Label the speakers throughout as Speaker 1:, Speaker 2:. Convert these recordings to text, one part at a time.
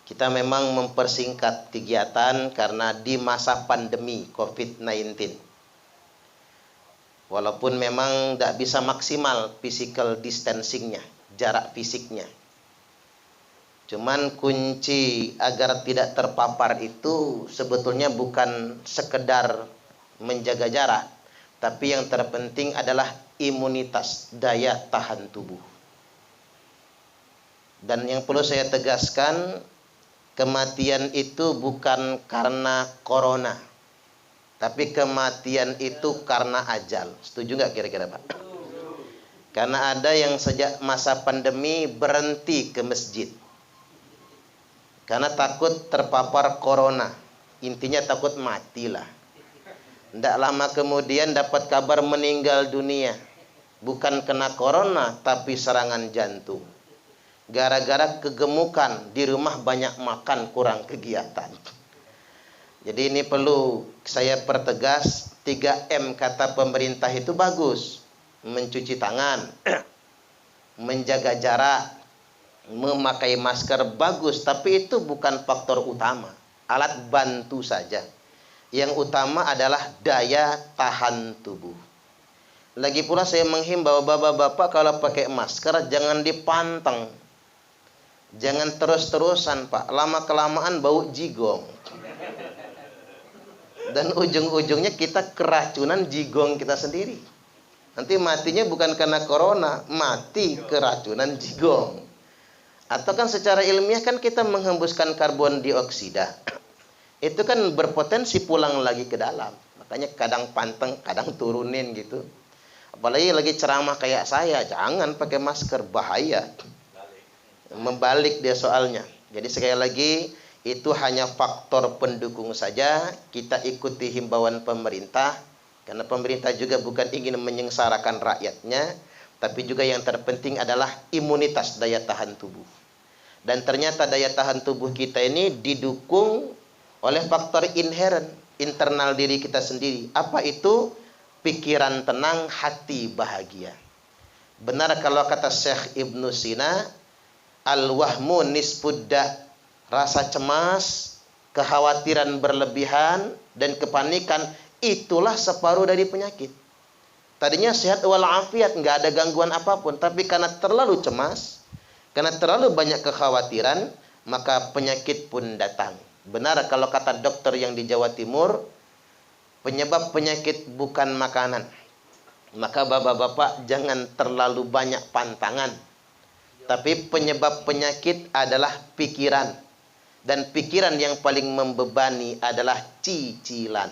Speaker 1: Kita memang mempersingkat kegiatan karena di masa pandemi COVID-19. Walaupun memang tidak bisa maksimal physical distancingnya, jarak fisiknya. Cuman kunci agar tidak terpapar itu sebetulnya bukan sekedar menjaga jarak, tapi yang terpenting adalah imunitas, daya tahan tubuh. Dan yang perlu saya tegaskan, kematian itu bukan karena corona, tapi kematian itu karena ajal. Setuju nggak kira-kira Pak? Karena ada yang sejak masa pandemi berhenti ke masjid karena takut terpapar corona. Intinya takut matilah. Tidak lama kemudian dapat kabar meninggal dunia. Bukan kena corona, tapi serangan jantung. Gara-gara kegemukan, di rumah banyak makan, kurang kegiatan. Jadi ini perlu saya pertegas, 3M kata pemerintah itu bagus. Mencuci tangan, menjaga jarak, memakai masker bagus, tapi itu bukan faktor utama. Alat bantu saja. Yang utama adalah daya tahan tubuh. Lagi pula saya menghimbau bapak-bapak kalau pakai masker jangan dipanteng. Jangan terus-terusan Pak, lama-kelamaan bau jigong. Dan ujung-ujungnya kita keracunan jigong kita sendiri. Nanti matinya bukan karena corona, mati keracunan jigong. Atau kan secara ilmiah kan kita menghembuskan karbon dioksida. Itu kan berpotensi pulang lagi ke dalam. Makanya kadang panteng, kadang turunin gitu. Apalagi lagi ceramah kayak saya, jangan pakai masker, bahaya. Membalik dia soalnya. Jadi sekali lagi, itu hanya faktor pendukung saja. Kita ikuti himbauan pemerintah, karena pemerintah juga bukan ingin menyengsarakan rakyatnya, tapi juga yang terpenting adalah imunitas, daya tahan tubuh. Dan ternyata daya tahan tubuh kita ini didukung oleh faktor inherent, internal diri kita sendiri. Apa itu? Pikiran tenang, hati bahagia. Benar kalau kata Syekh Ibnu Sina, al-wahmu nisfudda, rasa cemas, kekhawatiran berlebihan, dan kepanikan, itulah separuh dari penyakit. Tadinya sehat walafiat, nggak ada gangguan apapun, tapi karena terlalu cemas, karena terlalu banyak kekhawatiran, maka penyakit pun datang. Benar kalau kata dokter yang di Jawa Timur, penyebab penyakit bukan makanan. Maka bapak-bapak jangan terlalu banyak pantangan. Tapi penyebab penyakit adalah pikiran. Dan pikiran yang paling membebani adalah cicilan.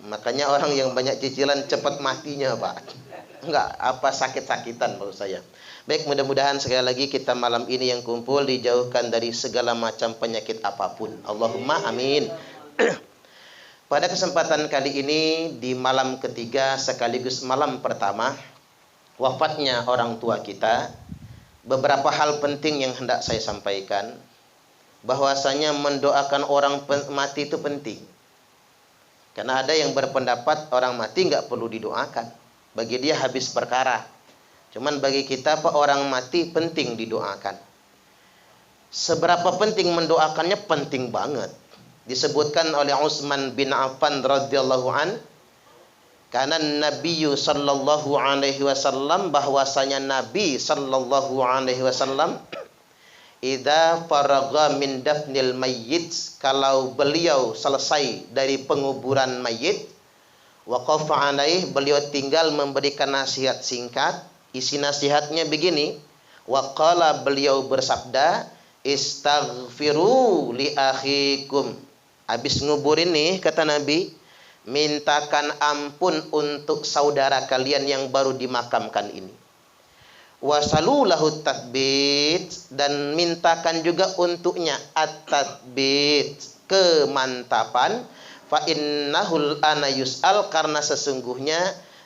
Speaker 1: Makanya orang yang banyak cicilan cepat matinya Pak. Enggak, apa sakit-sakitan maksud saya. Baik, mudah-mudahan sekali lagi kita malam ini yang kumpul dijauhkan dari segala macam penyakit apapun. Allahumma amin. Pada kesempatan kali ini di malam ketiga sekaligus malam pertama wafatnya orang tua kita, beberapa hal penting yang hendak saya sampaikan. Bahwasanya mendoakan orang mati itu penting. Karena ada yang berpendapat orang mati nggak perlu didoakan. Bagi dia habis perkara. Cuman bagi kita Pak, orang mati penting didoakan. Seberapa penting mendoakannya? Penting banget. Disebutkan oleh Utsman bin Affan radhiyallahu an, karena Nabi sallallahu alaihi wasallam, bahwasanya Nabi sallallahu alaihi wasallam idza faragha min dafnil mayyit, kalau beliau selesai dari penguburan mayit, waqafa alaih, beliau tinggal memberikan nasihat singkat. Isi nasihatnya begini, waqala, beliau bersabda, istaghfiru li akhikum. Habis nguburin nih kata Nabi, mintakan ampun untuk saudara kalian yang baru dimakamkan ini. Wasalu lahu tathbit, dan mintakan juga untuknya at-tathbit, kemantapan. Fa innahul ana yus'al, karena sesungguhnya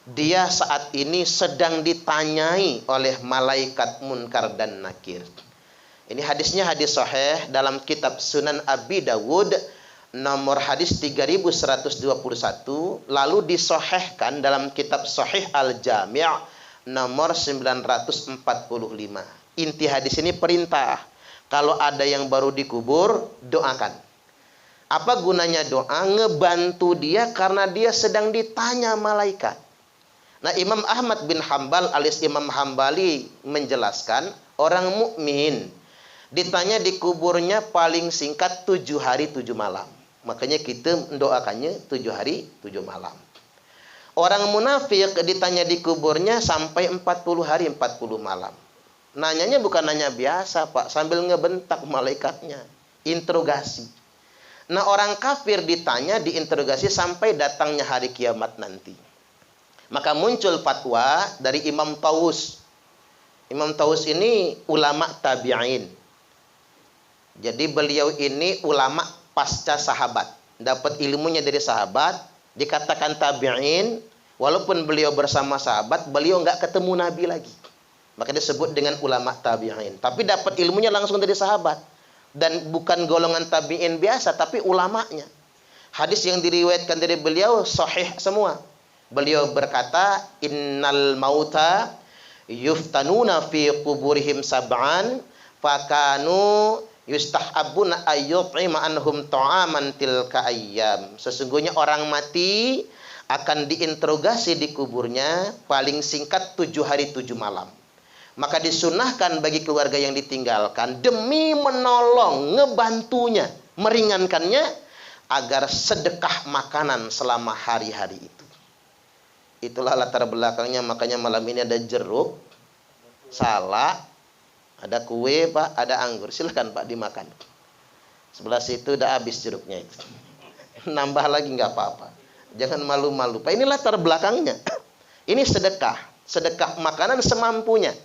Speaker 1: dia saat ini sedang ditanyai oleh malaikat munkar dan nakir. Ini hadisnya hadis sahih dalam kitab Sunan Abi Dawud nomor hadis 3121, lalu disahihkan dalam kitab Sahih Al-Jami' nomor 945. Inti hadis ini perintah Kalau ada yang baru dikubur, doakan. Apa gunanya doa? Ngebantu dia karena dia sedang ditanya malaikat. Nah, Imam Ahmad bin Hambal alias Imam Hambali menjelaskan, orang mukmin ditanya di kuburnya paling singkat 7 hari 7 malam. Makanya kita mendoakannya 7 hari 7 malam. Orang munafik ditanya di kuburnya sampai 40 hari 40 malam. Nanyanya bukan nanya biasa, Pak, sambil ngebentak malaikatnya. Interogasi. Nah, orang kafir ditanya, diinterogasi sampai datangnya hari kiamat nanti. Maka muncul fatwa dari Imam Tawus. Imam Tawus ini ulama tabi'in. Jadi beliau ini ulama pasca sahabat. Dapat ilmunya dari sahabat, dikatakan tabi'in. Walaupun beliau bersama sahabat, beliau nggak ketemu Nabi lagi. Maka disebut dengan ulama tabi'in. Tapi dapat ilmunya langsung dari sahabat. Dan bukan golongan tabi'in biasa, tapi ulamanya. Hadis yang diriwayatkan dari beliau sahih semua. Beliau berkata, innal mauta yuftanuna fi kuburihim sab'an fakanu yustahabuna ayyut'ima anhum ta'aman tilka ayyam. Sesungguhnya orang mati akan diinterogasi di kuburnya paling singkat 7 hari 7 malam. Maka disunahkan bagi keluarga yang ditinggalkan demi menolong, ngebantunya, meringankannya agar sedekah makanan selama hari-hari itu. Itulah latar belakangnya. Makanya malam ini ada jeruk, salak, ada kue, Pak, ada anggur. Silahkan, Pak, dimakan. Sebelah situ udah habis jeruknya itu. Nambah lagi nggak apa-apa. Jangan malu-malu, Pak. Ini latar belakangnya. Ini sedekah. Sedekah makanan semampunya.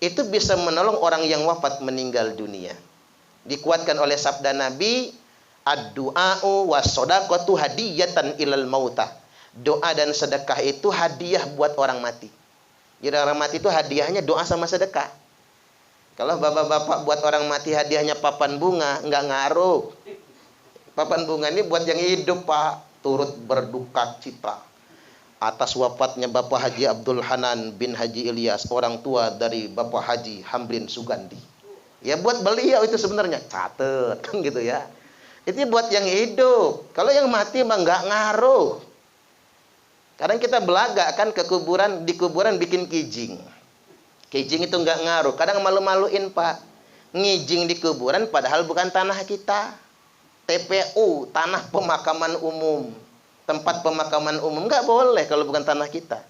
Speaker 1: Itu bisa menolong orang yang wafat meninggal dunia. Dikuatkan oleh sabda Nabi, ad-du'a'u was-shadaqatu hadiyatan ilal mautah. Doa dan sedekah itu hadiah buat orang mati. Jadi orang mati itu hadiahnya doa sama sedekah. Kalau bapak-bapak buat orang mati hadiahnya papan bunga, nggak ngaruh. Papan bunga ini buat yang hidup, Pak. Turut berduka cita atas wafatnya Bapak Haji Abdul Hanan bin Haji Ilyas, orang tua dari Bapak Haji Hamrin Sugandi. Ya buat beliau itu sebenarnya, catet kan gitu ya. Itu buat yang hidup. Kalau yang mati mah nggak ngaruh. Kadang kita belaga kan ke kuburan, di kuburan bikin kijing. Kijing itu nggak ngaruh. Kadang malu-maluin, Pak. Ngijing di kuburan padahal bukan tanah kita. TPU, tanah pemakaman umum. Tempat pemakaman umum nggak boleh kalau bukan tanah kita.